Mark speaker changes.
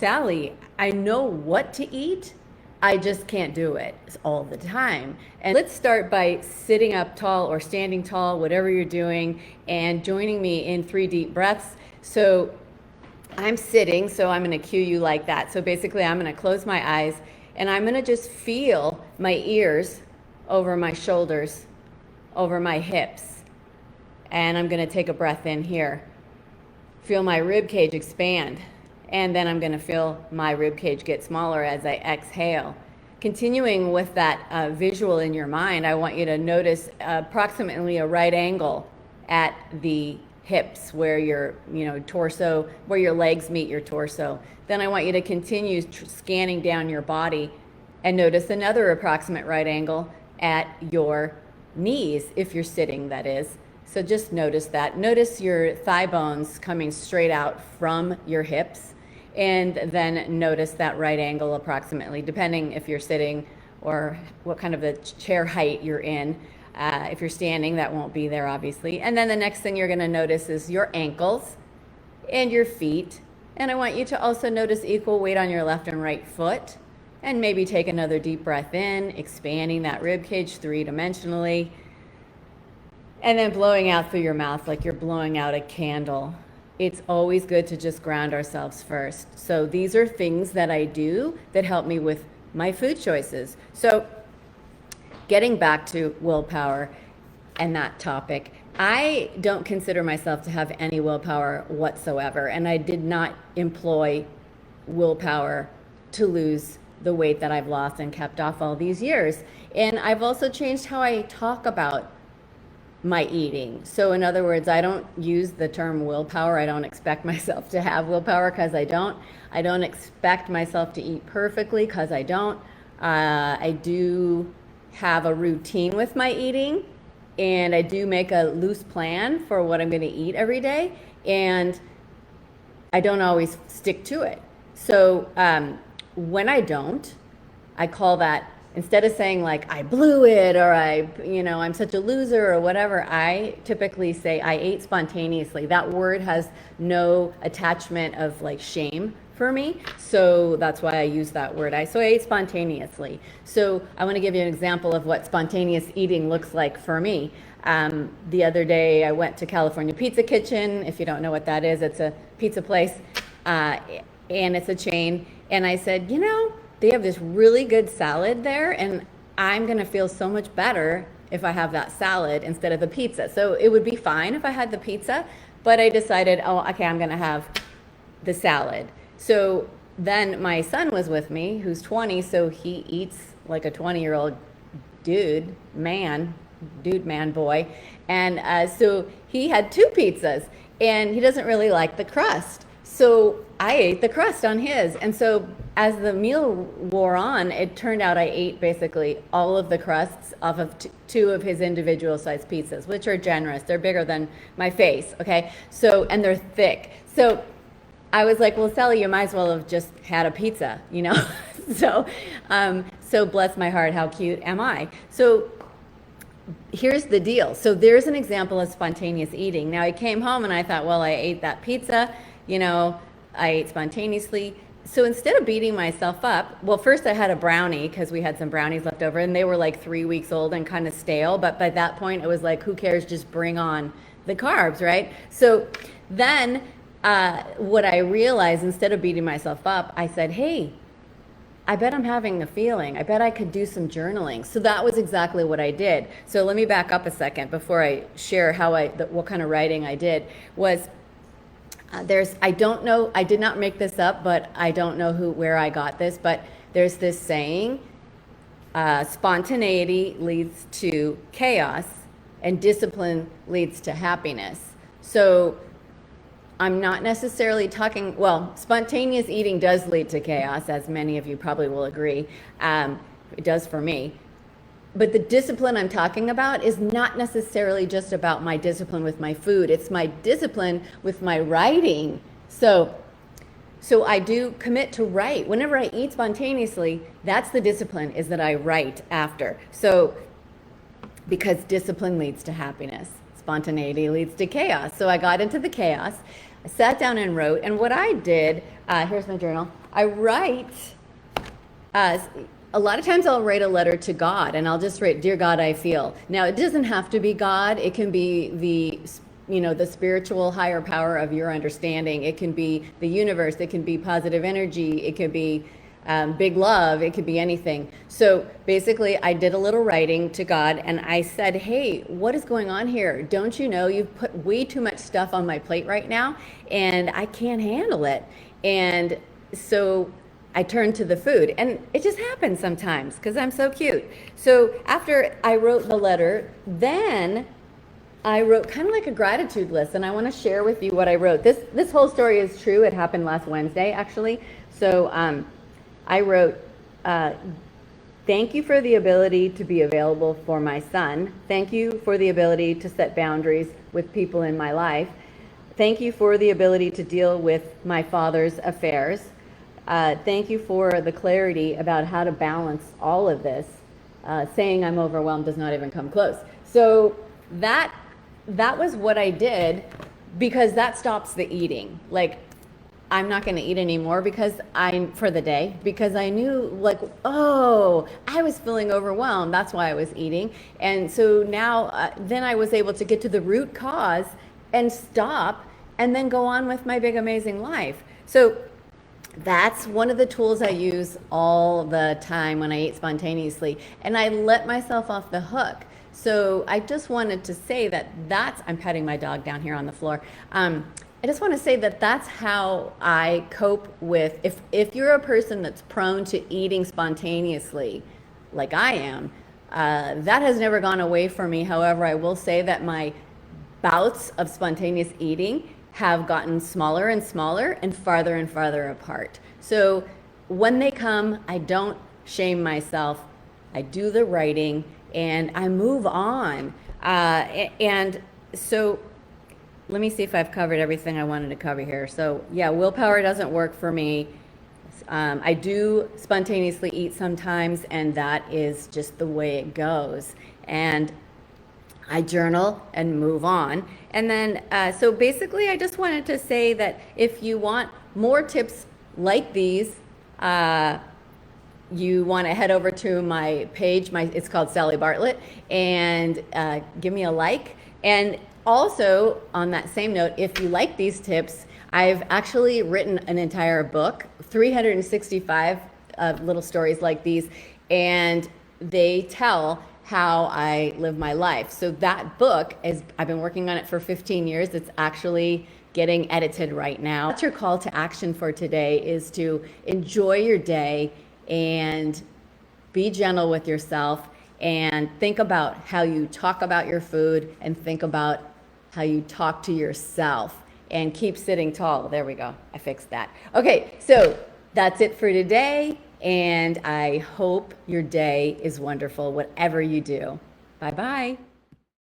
Speaker 1: Sally, I know what to eat. I just can't do it all the time. And let's start by sitting up tall or standing tall, whatever you're doing, and joining me in 3 deep breaths. So I'm sitting, so I'm going to cue you like that. So basically, I'm going to close my eyes, and I'm going to just feel my ears over my shoulders, over my hips. And I'm going to take a breath in here. Feel my rib cage expand. And then I'm going to feel my rib cage get smaller as I exhale. Continuing with that visual in your mind, I want you to notice approximately a right angle at the hips where your torso, where your legs meet your torso. Then I want you to continue scanning down your body and notice another approximate right angle at your knees, if you're sitting, that is. So just notice that. Notice your thigh bones coming straight out from your hips. And then notice that right angle approximately, depending if you're sitting or what kind of a chair height you're in. If you're standing, that won't be there, obviously. And then the next thing you're going to notice is your ankles and your feet. And I want you to also notice equal weight on your left and right foot. And maybe take another deep breath in, expanding that rib cage 3-dimensionally. And then blowing out through your mouth like you're blowing out a candle. It's always good to just ground ourselves first. So these are things that I do that help me with my food choices. So getting back to willpower and that topic, I don't consider myself to have any willpower whatsoever. And I did not employ willpower to lose the weight that I've lost and kept off all these years. And I've also changed how I talk about my eating. So in other words, I don't use the term willpower. I don't expect myself to have willpower because I don't. I don't expect myself to eat perfectly because I don't. I do have a routine with my eating, and I do make a loose plan for what I'm going to eat every day, and I don't always stick to it. So when I don't, I call that, instead of saying like I blew it or I'm such a loser or whatever, I typically say I ate spontaneously. That word has no attachment of like shame for me, so that's why I use that word. So I ate spontaneously. So I want to give you an example of what spontaneous eating looks like for me. The other day I went to California Pizza Kitchen. If you don't know what that is, it's a pizza place, and it's a chain. And I said, they have this really good salad there, and I'm going to feel so much better if I have that salad instead of the pizza. So it would be fine if I had the pizza, but I decided, okay, I'm going to have the salad. So then my son was with me, who's 20, so he eats like a 20-year-old man, boy. And so he had 2 pizzas, and he doesn't really like the crust. So I ate the crust on his. And so as the meal wore on, it turned out I ate basically all of the crusts off of 2 of his individual sized pizzas, which are generous. They're bigger than my face, okay? So, and they're thick. So I was like, well, Sally, you might as well have just had a pizza, So bless my heart, how cute am I? So here's the deal. So there's an example of spontaneous eating. Now I came home and I thought, well, I ate that pizza, I ate spontaneously. So instead of beating myself up, well, first I had a brownie because we had some brownies left over, and they were like 3 weeks old and kind of stale. But by that point, it was like, who cares? Just bring on the carbs, right? So then what I realized, instead of beating myself up, I said, hey, I bet I'm having a feeling. I bet I could do some journaling. So that was exactly what I did. So let me back up a second before I share what kind of writing I did. I don't know, I did not make this up, but I don't know where I got this, but there's this saying, spontaneity leads to chaos and discipline leads to happiness. So I'm not necessarily talking, spontaneous eating does lead to chaos, as many of you probably will agree. It does for me. But the discipline I'm talking about is not necessarily just about my discipline with my food. It's my discipline with my writing. So I do commit to write. Whenever I eat spontaneously, that's the discipline, is that I write after. So because discipline leads to happiness. spontaneity leads to chaos. So I got into the chaos. I sat down and wrote. And what I did, here's my journal. I write, a lot of times I'll write a letter to God, and I'll just write, "Dear God, I feel." Now, it doesn't have to be God. It can be the spiritual higher power of your understanding. It can be the universe. It can be positive energy. It could be big love. It could be anything. So basically, I did a little writing to God, and I said, "Hey, what is going on here? Don't you know you've put way too much stuff on my plate right now, and I can't handle it?" And so I turned to the food, and it just happens sometimes because I'm so cute. So after I wrote the letter, then I wrote kind of like a gratitude list, and I want to share with you what I wrote. This whole story is true. It happened last Wednesday, actually. So I wrote, "Thank you for the ability to be available for my son. Thank you for the ability to set boundaries with people in my life. Thank you for the ability to deal with my father's affairs. Thank you for the clarity about how to balance all of this. Saying I'm overwhelmed does not even come close." So that was what I did, because that stops the eating. Like, I'm not going to eat anymore for the day, because I knew, like, oh, I was feeling overwhelmed. That's why I was eating. And so now, then I was able to get to the root cause and stop, and then go on with my big, amazing life. So that's one of the tools I use all the time when I eat spontaneously, and I let myself off the hook. So I just wanted to say I'm petting my dog down here on the floor. I just want to say that's how I cope with, if you're a person that's prone to eating spontaneously, like I am, that has never gone away from me. However, I will say that my bouts of spontaneous eating have gotten smaller and smaller and farther apart. So when they come, I don't shame myself. I do the writing and I move on. And so let me see if I've covered everything I wanted to cover here. So yeah, willpower doesn't work for me. I do spontaneously eat sometimes, and that is just the way it goes. And I journal and move on. And then, so basically, I just wanted to say that if you want more tips like these, you want to head over to my page. It's called Sally Bartlett, and give me a like. And also, on that same note, if you like these tips, I've actually written an entire book, 365 little stories like these, and they tell how I live my life. So that book I've been working on it for 15 years. It's actually getting edited right now. That's your call to action for today, is to enjoy your day and be gentle with yourself, and think about how you talk about your food, and think about how you talk to yourself, and keep sitting tall. There we go. I fixed that. Okay, so that's it for today. And I hope your day is wonderful, whatever you do. Bye-bye.